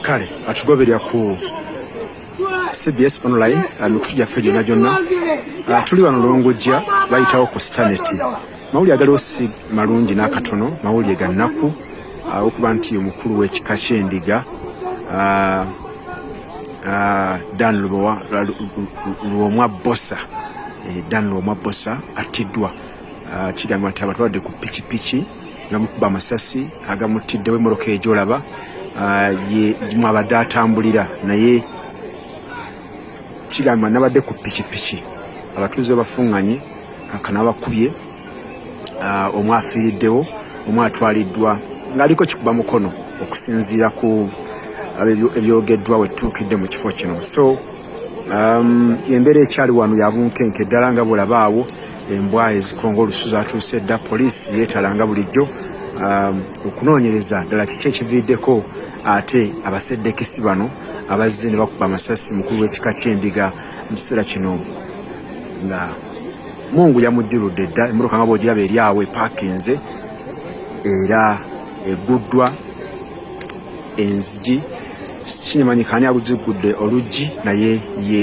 kale atugoberera ku CBS online mikutu gyaffe gyonna tuli wano Longojja bayitawo ku Staneti mawulire agaliwo malungi n'akatono mawulire ga nnaku okuba nti omukulu w'ekika ky'endiga Dan Luomwa Bosa Dan Luomwa Bosa atiddwa kigambibwa nti abatwadde ku pikipiki nga mukuba amasasi agamutiddewo emmoloka egyolaba mwabadde atambulira naye kigambibwa nabadde ku pikipiki abatuuze bafunganye kankana bakubye omu afiiriddewo omu atwaliddwa ng'aliko kikuba mukono okusinziira ku ebyogeddwa wetuukidde mu kifo kino so embeera ekyali wano yabunkenke ddala nga bulabaawo embwa ezikonga olusuzi atuuse dda poliisi yeetalanga bulijjo okunoonyereza ddala kiki ekiviiddeko ate abaseddekisi bano abazze ne bakuba amasasi mukulu w'ekika ky'endiga mu kiseera kino nga mungu yamujjuludde dda emmoloka nga bw'ogiraba eri awo epaakinze era eguddwa enzigi kinyamanyika ani aguzigudde oluggi naye ye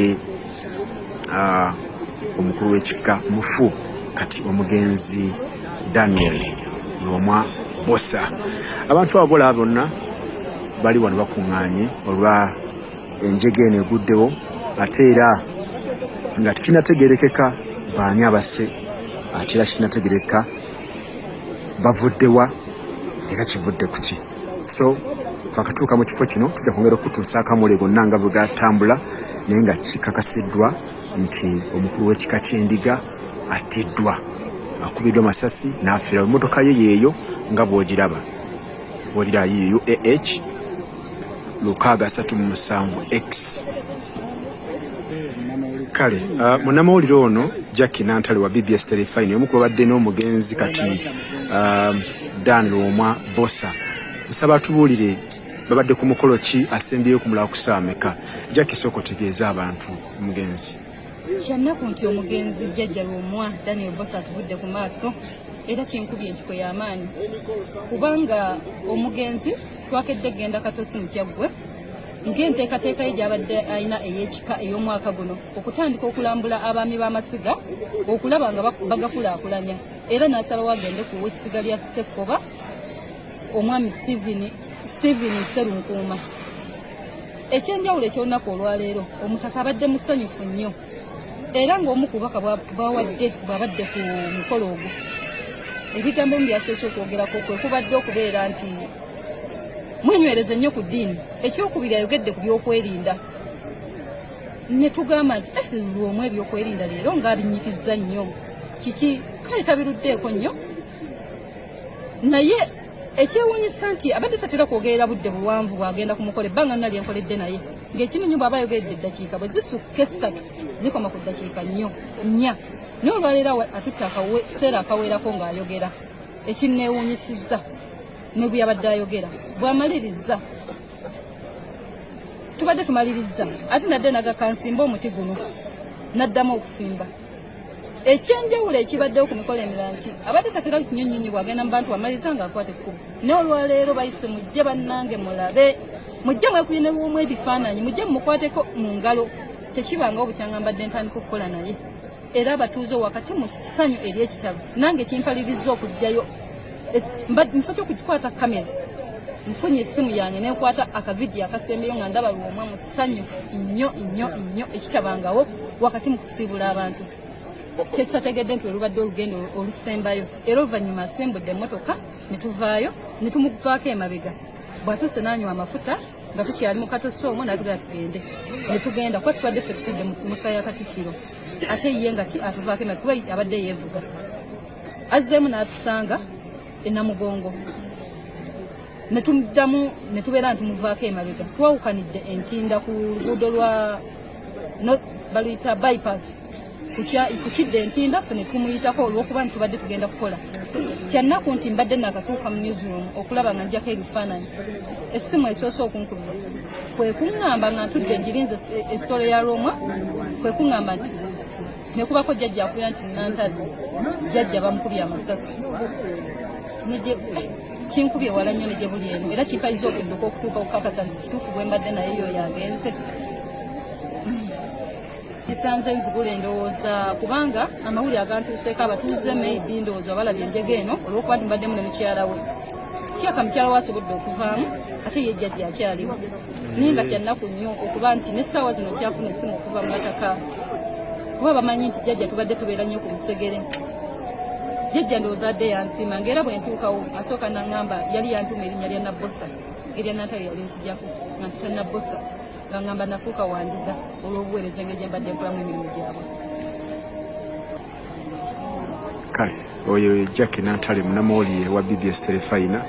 omukulu w'ekika mufu kati omugenzi Daniel Luomwa Bosa abantu abo bolaba bonna bali wano bakuŋŋaanye olwa enjega eno eguddewo ate era nga tekinategerekeka baani abase ate era kinategerekeka bavuddewa era kivudde ku ki so twakatuuka mu kifo kino tujja kwongera okutuusa akamule gonna nga bwe gatambula naye nga kikakasiddwa nti omukulu w'ekika ky'endiga atiddwa akubiddwa amasasi n'afiirawo emmotoka ye yeeyo nga bw'ogiraba bw'olira yiyo UAH 637X kale munnamawulire ono Jackie Nantale wa BBS Telefine omu ku babadde n'omugenzi kati Dan Luomwa Bosa nsaba tubuulire babadde ku mukolo ki asembyeyo kumulaba ku ssaawa mmeka Jackie sooka otegeeza abantu omugenzi kyannaku nti omugenzi Jjajja Luomwa Daniel Bosa atuvudde ku maaso era kyenkubye enkiko y'amaanyi kubanga omugenzi twakedde genda katosi mu kyaggwe ng'enteekateeka ye gy'abadde alina ey'ekika ey'omwaka guno okutandika okulambula abaami b'amasiga okulaba nga bagakulaakulanya era n'asalawo agende ku w'essiga lya Ssekkoba omwami Stephen Sserunkuuma ekyenjawulo eky'olunaku olwaleero omutaka abadde musanyufu nnyo era ng'omu ku bubaka bw'abadde ku mukolo ogwo ebigambo mu byasoose okwogerako kwe kubadde okubeera nti mwenywereze nnyo ku ddiini ekyokubiri ayogedde ku byokwerinda ne tugamba nti Luomwa ebyokwerinda leero ng'abinyikizza nnyo kiki kale tabiruddeeko nnyo naye ekyewuunyisa nti abadde tatera kwogerera budde buwanvu bwagenda ku mukolo ebbanga nali enkoledde naye ng'ekinyonyi bw'aba ayogedde eddakiika bwe zisukka 3 zikoma ku ddakiika 4 naye olwaleero atutte akaseera akawerako ng'ayogera ekinneewuunyisizza ne bwe yabadde ayogera bw'amaliriza tubadde tumaliriza ate nadde nagakansimba omuti guno n'addamu okusimba ekyenjawulo ekibaddewo ku mikolo emirala nti abadde tatera kinyonnyonyi bwagenda mu bantu amaliriza ng'akwata ekkubo naye olwaleero bayise mujje bannange mulabe mujje mwekubye ne Luomwa ebifaananyi mujje mumukwateko mu ngalo tekibangawo bukyanga mbadde ntandika okukola naye era abatuuze wakati mu ssanyu ery'ekitabo nange kimpaliriza okujjayo nsooka okukwata kamera nfunye essimu yange nenkwata akavidiyo akasembeyo nga ndaba Luomwa musanyufu nnyo ekitabangawo wakati mu kusiibula abantu kyesategedde nti olubadde olugendo olusembayo era oluvannyuma asembudde emmotoka ne tuvaayo ne tumuvaako emabega bw'atuuse n'anywa amafuta nga tukyali mu katosi omwo n'atugenda tugende ne tugenda kuba tubadde ffe tutudde mu mmotoka ya Katikkiro ate ye nga atuvaako emabega kuba abadde yeevuga azzeemu n'atusanga enamugongo ne tumuddamu ne tubeera nti tumuvaako emabega twawukanidde entinda ku luguudo lwa baluyita bypass kukidde entinda ffe ne tumuyitako olw'okuba nti tubadde tugenda kukola kyannaku nti mbadde nakatuuka mu newsroom okulaba nga njako ebifaananyi essimu esoose okunkubira kwe kuŋŋamba nga ntudde ngirinze esitole ya Luomwa kwe kuŋŋamba nti nekubako Jjajja akubira nti Nantale Jjajja bamukubye amasasi kinkubye wala nnyo ne gye buli eno era kimpayiza okudduka okutuuka okukakasa kituufu bwe mbadde naye yo yagenze. Kisanze nzigula endowooza kubanga amawulire agantuuseeko abatuuze maybe ndowooza balabye enjega eno olw'okuba mbaddemu ne mukyala we. Kyaka mukyala we asobodde okuvaamu ate ye jjajja akyaliwo. Naye nga kyannaku nnyo okuba nti n'essaawa zino kyafuna essimu okuva mu mataka. Kuba bamanyi nti jjajja tubadde tubeera nnyo ku lusegere. Jjajja ndowooza adde yansiima ng'era bwe ntuukawo asooka n'aŋŋamba yali yantuuma erinnya lya Nabbosa. Erya Natayo yali nzijjako nga ntuta Nabbosa. Ngamba nafuuka wandiga olw'obuweereza engeri gye mbadde nkolamu emirimu gyabwe. Kale oyo Jackie Nantale munnamawulire wa BBS Terefayina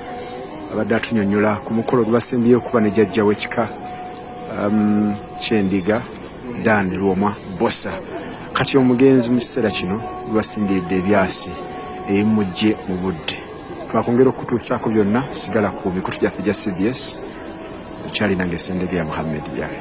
abadde atunyonnyola ku mukolo gwebasembiye okuba ne jjajja w'ekika ky'endiga Dan Lwomwa Bosa. Kati omugenzi mu kiseera kino gwebasindiridde ebyasi ebimujje mu budde. Twakwongera okutuusaako byonna sigala ku mikutu gyaffe gya CBS. Charlie Nange Sendege ya Muhammad Yale.